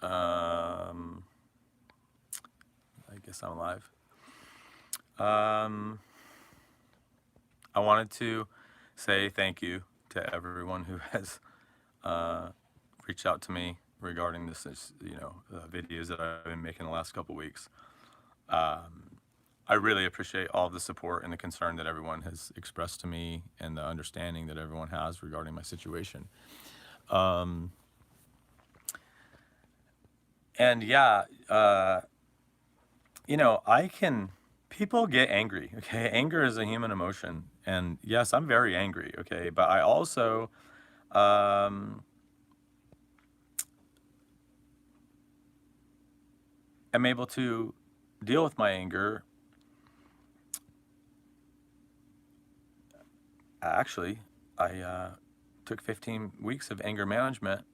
Um, I guess I'm live. Um, I wanted to say thank you to everyone who has uh, reached out to me regarding videos that I've been making the last couple weeks. I really appreciate all of the support and the concern that everyone has expressed to me and the understanding that everyone has regarding my situation. Um, and yeah, I can, people get angry, okay? Anger is a human emotion. And yes, I'm very angry, okay? But I also um, am able to deal with my anger. Actually, I took 15 weeks of anger management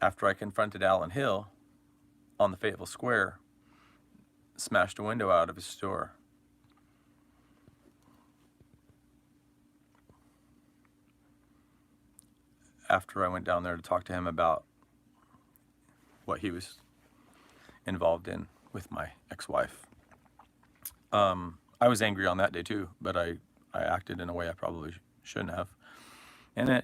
after I confronted Alan Hill on the Fayetteville Square, smashed a window out of his store. After I went down there to talk to him about what he was involved in with my ex-wife. I was angry on that day too, but I acted in a way I probably shouldn't have. And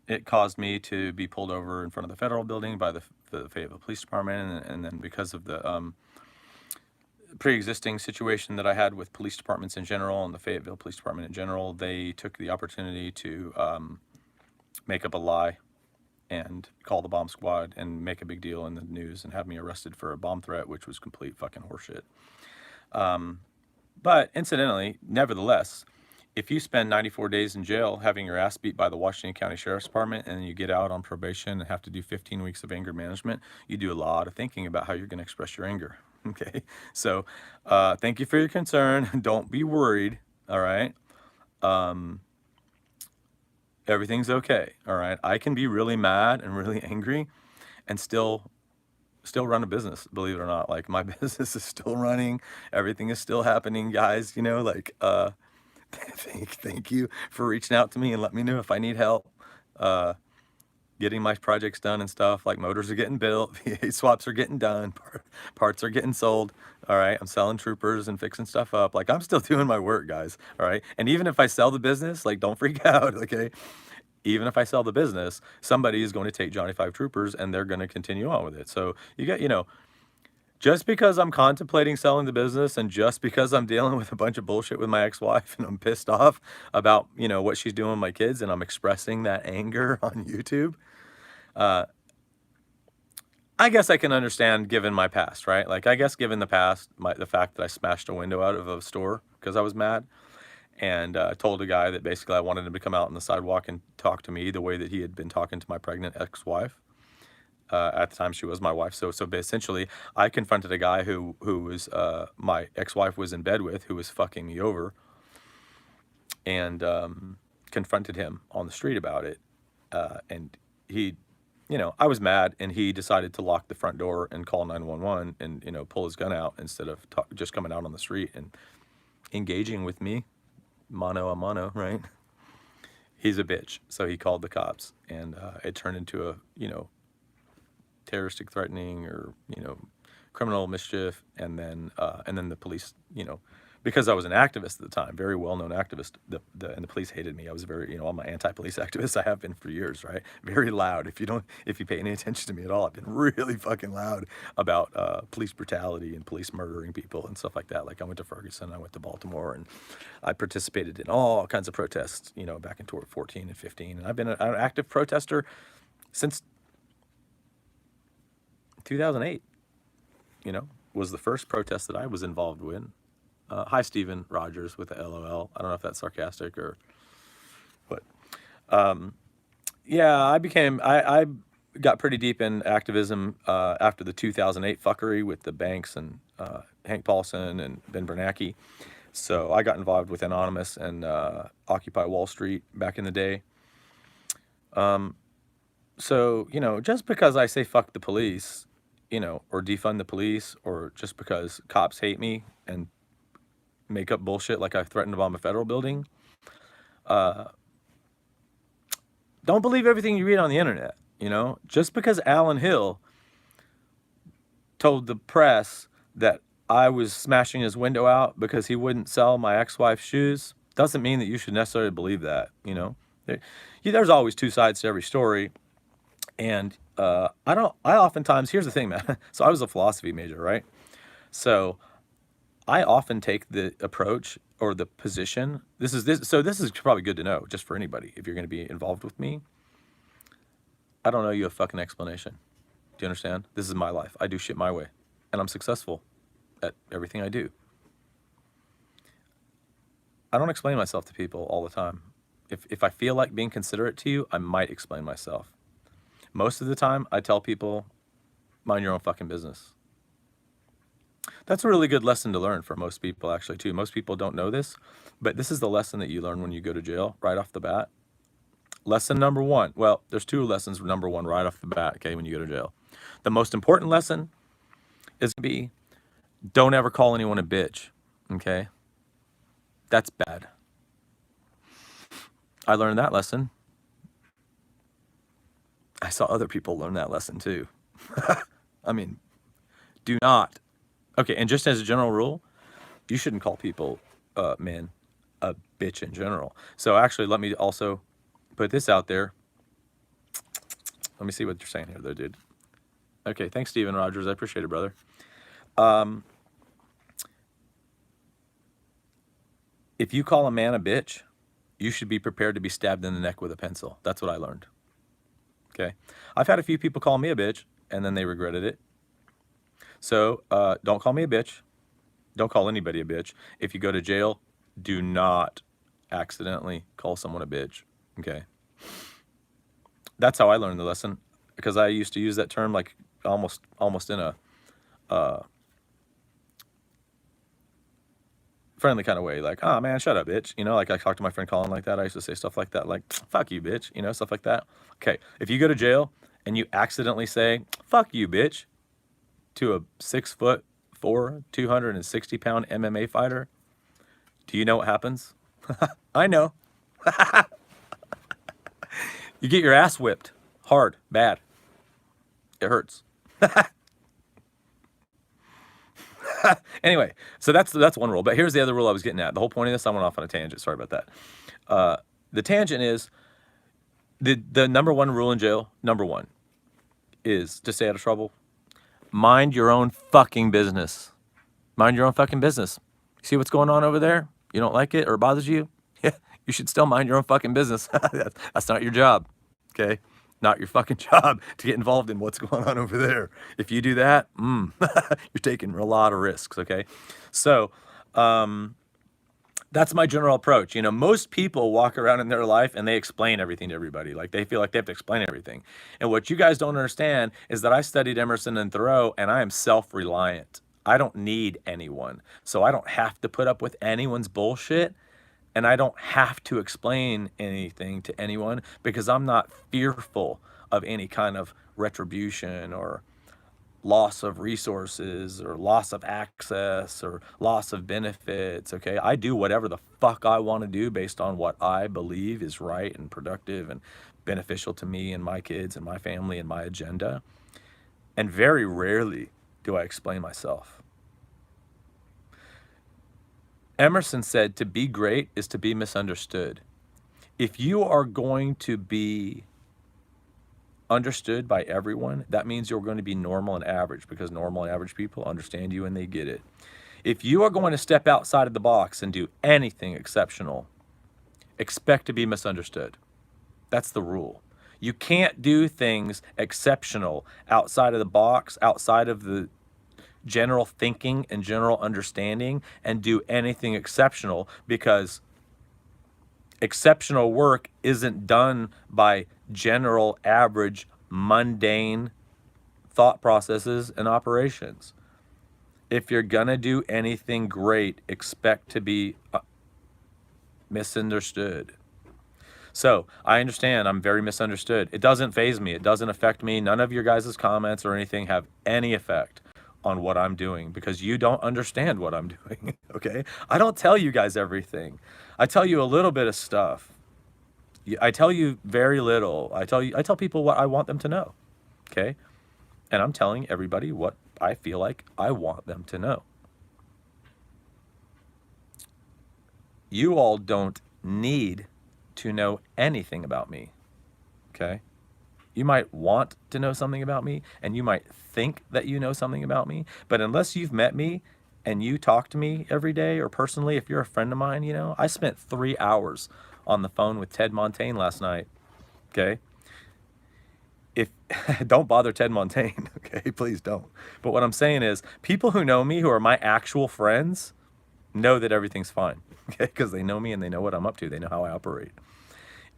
it caused me to be pulled over in front of the federal building by the Fayetteville Police Department. And then because of the pre-existing situation that I had with police departments in general and the Fayetteville Police Department in general, they took the opportunity to make up a lie and call the bomb squad and make a big deal in the news and have me arrested for a bomb threat, which was complete fucking horseshit. But incidentally, nevertheless, if you spend 94 days in jail having your ass beat by the Washington County Sheriff's Department and you get out on probation and have to do 15 weeks of anger management, you do a lot of thinking about how you're going to express your anger. Okay. So thank you for your concern. Don't be worried. All right. Everything's okay. All right. I can be really mad and really angry and still run a business, believe it or not. Like my business is still running. Everything is still happening, guys. Thank you for reaching out to me and let me know if I need help getting my projects done and stuff. Like motors are getting built, VA swaps are getting done, parts are getting sold. All right, I'm selling troopers and fixing stuff up. Like I'm still doing my work, guys. All right, and even if I sell the business, like don't freak out, okay? Even if I sell the business, somebody is going to take Johnny Five Troopers and they're going to continue on with it. So just because I'm contemplating selling the business and just because I'm dealing with a bunch of bullshit with my ex-wife and I'm pissed off about, what she's doing with my kids and I'm expressing that anger on YouTube, I guess I can understand given my past, right? Like I guess given the past, the fact that I smashed a window out of a store because I was mad and told a guy that basically I wanted him to come out on the sidewalk and talk to me the way that he had been talking to my pregnant ex-wife. At the time, she was my wife. So essentially, I confronted a guy who was my ex-wife was in bed with, who was fucking me over, and confronted him on the street about it. And he, I was mad, and he decided to lock the front door and call 911 and pull his gun out instead of just coming out on the street and engaging with me, mano a mano, right? He's a bitch, so he called the cops, and it turned into a terroristic threatening or criminal mischief, and then the police, because I was an activist at the time, very well-known activist, and the police hated me. I was very, I'm an anti-police activist. I have been for years, right? Very loud. If you pay any attention to me at all, I've been really fucking loud about police brutality and police murdering people and stuff like that. Like I went to Ferguson, I went to Baltimore, and I participated in all kinds of protests, back in 14 and 15, and I've been an active protester since 2008, was the first protest that I was involved with. Hi, Stephen Rogers with the LOL. I don't know if that's sarcastic or what. Yeah, I got pretty deep in activism after the 2008 fuckery with the banks and Hank Paulson and Ben Bernanke. So I got involved with Anonymous and Occupy Wall Street back in the day. So, just because I say fuck the police, or defund the police, or just because cops hate me and make up bullshit like I threatened to bomb a federal building, don't believe everything you read on the internet. You know, just because Alan Hill told the press that I was smashing his window out because he wouldn't sell my ex-wife's shoes doesn't mean that you should necessarily believe that, you know. There's always two sides to every story. And I oftentimes, here's the thing, man. So I was a philosophy major, right? So I often take the approach or the position. So this is probably good to know just for anybody. If you're going to be involved with me, I don't know you a fucking explanation. Do you understand? This is my life. I do shit my way, and I'm successful at everything I do. I don't explain myself to people all the time. If I feel like being considerate to you, I might explain myself. Most of the time, I tell people, mind your own fucking business. That's a really good lesson to learn for most people, actually, too. Most people don't know this, but this is the lesson that you learn when you go to jail right off the bat. Lesson number one. Well, there's two lessons. Number one, right off the bat, okay, when you go to jail. The most important lesson is to be, don't ever call anyone a bitch, okay? That's bad. I learned that lesson. I saw other people learn that lesson too. I mean, do not. Okay, and just as a general rule, you shouldn't call people, men, a bitch in general. So actually, let me also put this out there. Let me see what you're saying here, though, dude. Okay, thanks, Steven Rogers. I appreciate it, brother. If you call a man a bitch, you should be prepared to be stabbed in the neck with a pencil. That's what I learned. Okay? I've had a few people call me a bitch, and then they regretted it. So don't call me a bitch. Don't call anybody a bitch. If you go to jail, do not accidentally call someone a bitch. Okay? That's how I learned the lesson, because I used to use that term like almost in a friendly kind of way, like, oh man, shut up, bitch. You know, like I talked to my friend Colin like that. I used to say stuff like that, like, fuck you, bitch. You know, stuff like that. Okay, if you go to jail and you accidentally say, fuck you, bitch, to a 6'4", 260-pound MMA fighter, do you know what happens? I know. You get your ass whipped. Hard. Bad. It hurts. Anyway, so that's one rule. But here's the other rule I was getting at. The whole point of this, I went off on a tangent. Sorry about that. The tangent is the number one rule in jail, number one, is to stay out of trouble. Mind your own fucking business. Mind your own fucking business. See what's going on over there? You don't like it or it bothers you? Yeah, you should still mind your own fucking business. That's not your job, okay? Not your fucking job to get involved in what's going on over there. If you do that, you're taking a lot of risks, okay? So that's my general approach. You know, most people walk around in their life and they explain everything to everybody. Like they feel like they have to explain everything. And what you guys don't understand is that I studied Emerson and Thoreau, and I am self-reliant. I don't need anyone. So I don't have to put up with anyone's bullshit. And I don't have to explain anything to anyone because I'm not fearful of any kind of retribution or loss of resources or loss of access or loss of benefits, okay? I do whatever the fuck I want to do based on what I believe is right and productive and beneficial to me and my kids and my family and my agenda. And very rarely do I explain myself. Emerson said, to be great is to be misunderstood. If you are going to be understood by everyone, that means you're going to be normal and average, because normal and average people understand you and they get it. If you are going to step outside of the box and do anything exceptional, expect to be misunderstood. That's the rule. You can't do things exceptional outside of the box, outside of the general thinking and general understanding, and do anything exceptional, because exceptional work isn't done by general, average, mundane thought processes and operations. If you're gonna do anything great, expect to be misunderstood. So I understand I'm very misunderstood. It doesn't faze me. It doesn't affect me. None of your guys' comments or anything have any effect on what I'm doing, because you don't understand what I'm doing, okay? I don't tell you guys everything. I tell you a little bit of stuff. I tell you very little. I tell people what I want them to know. Okay? And I'm telling everybody what I feel like I want them to know. You all don't need to know anything about me. Okay? You might want to know something about me, and you might think that you know something about me, but unless you've met me and you talk to me every day or personally, if you're a friend of mine, I spent 3 hours on the phone with Ted Montaigne last night. Okay? If don't bother Ted Montaigne, okay? Please don't. But what I'm saying is, people who know me, who are my actual friends, know that everything's fine, okay? Because they know me and they know what I'm up to. They know how I operate.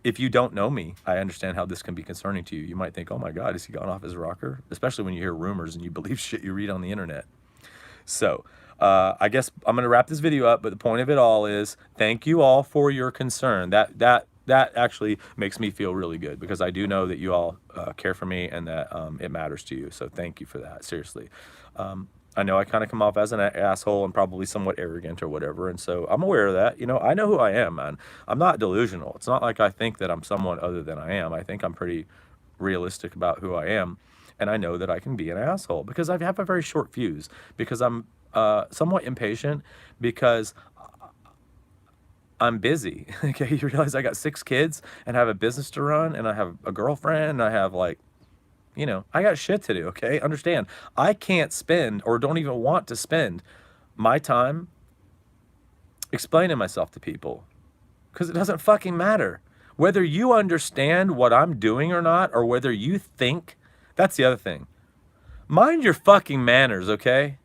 If you don't know me, I understand how this can be concerning to you. You might think, oh my God, has he gone off his rocker? Especially when you hear rumors and you believe shit you read on the internet. So I guess I'm going to wrap this video up, but the point of it all is thank you all for your concern. That actually makes me feel really good, because I do know that you all care for me and that it matters to you. So thank you for that, seriously. I know I kind of come off as an asshole and probably somewhat arrogant or whatever, and so I'm aware of that. I know who I am, man. I'm not delusional. It's not like I think that I'm someone other than I am. I think I'm pretty realistic about who I am, and I know that I can be an asshole because I have a very short fuse, because I'm somewhat impatient, because I'm busy. Okay, you realize I got 6 kids and I have a business to run, and I have a girlfriend, and I have I got shit to do, okay? Understand, I can't spend, or don't even want to spend, my time explaining myself to people, because it doesn't fucking matter. Whether you understand what I'm doing or not, or whether you think, that's the other thing. Mind your fucking manners, okay?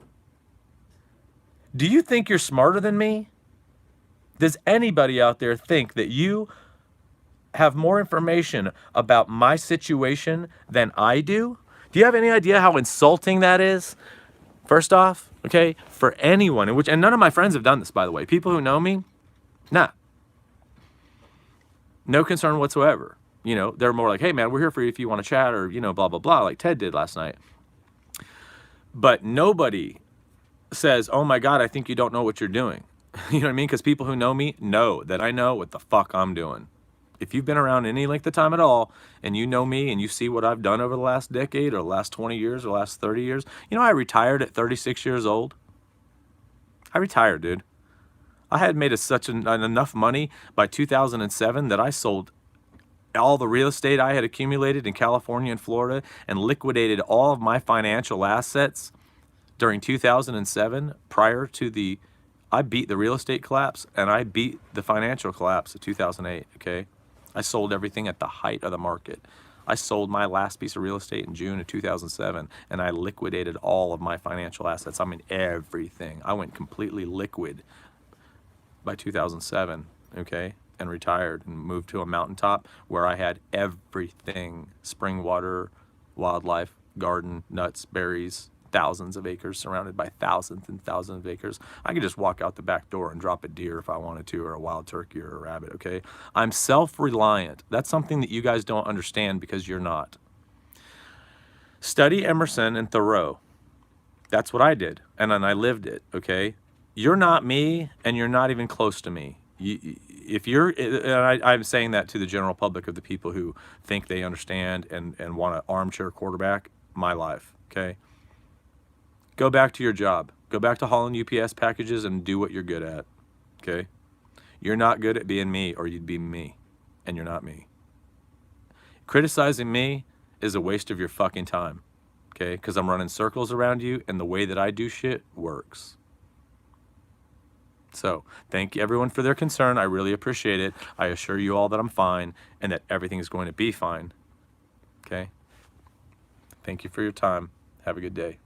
Do you think you're smarter than me? Does anybody out there think that you have more information about my situation than I do? Do you have any idea how insulting that is? First off, okay, for anyone, and none of my friends have done this, by the way. People who know me, nah. No concern whatsoever. They're more like, hey man, we're here for you if you want to chat, or, blah, blah, blah, like Ted did last night. But nobody says, oh my God, I think you don't know what you're doing. You know what I mean? Because people who know me know that I know what the fuck I'm doing. If you've been around any length of time at all, and you know me and you see what I've done over the last decade or the last 20 years or the last 30 years, I retired at 36 years old. I retired, dude. I had made enough money by 2007 that I sold all the real estate I had accumulated in California and Florida and liquidated all of my financial assets during 2007 prior to I beat the real estate collapse, and I beat the financial collapse of 2008, okay? I sold everything at the height of the market. I sold my last piece of real estate in June of 2007, and I liquidated all of my financial assets. I mean, everything. I went completely liquid by 2007, okay, and retired and moved to a mountaintop where I had everything: spring water, wildlife, garden, nuts, berries, thousands of acres, surrounded by thousands and thousands of acres. I could just walk out the back door and drop a deer if I wanted to, or a wild turkey or a rabbit, okay? I'm self-reliant. That's something that you guys don't understand because you're not. Study Emerson and Thoreau. That's what I did, and then I lived it, okay? You're not me, and you're not even close to me. I'm saying that to the general public of the people who think they understand and want an armchair quarterback my life, okay? Go back to your job. Go back to hauling UPS packages and do what you're good at, okay? You're not good at being me, or you'd be me, and you're not me. Criticizing me is a waste of your fucking time, okay? Because I'm running circles around you, and the way that I do shit works. So, thank you everyone for their concern. I really appreciate it. I assure you all that I'm fine, and that everything is going to be fine, okay? Thank you for your time. Have a good day.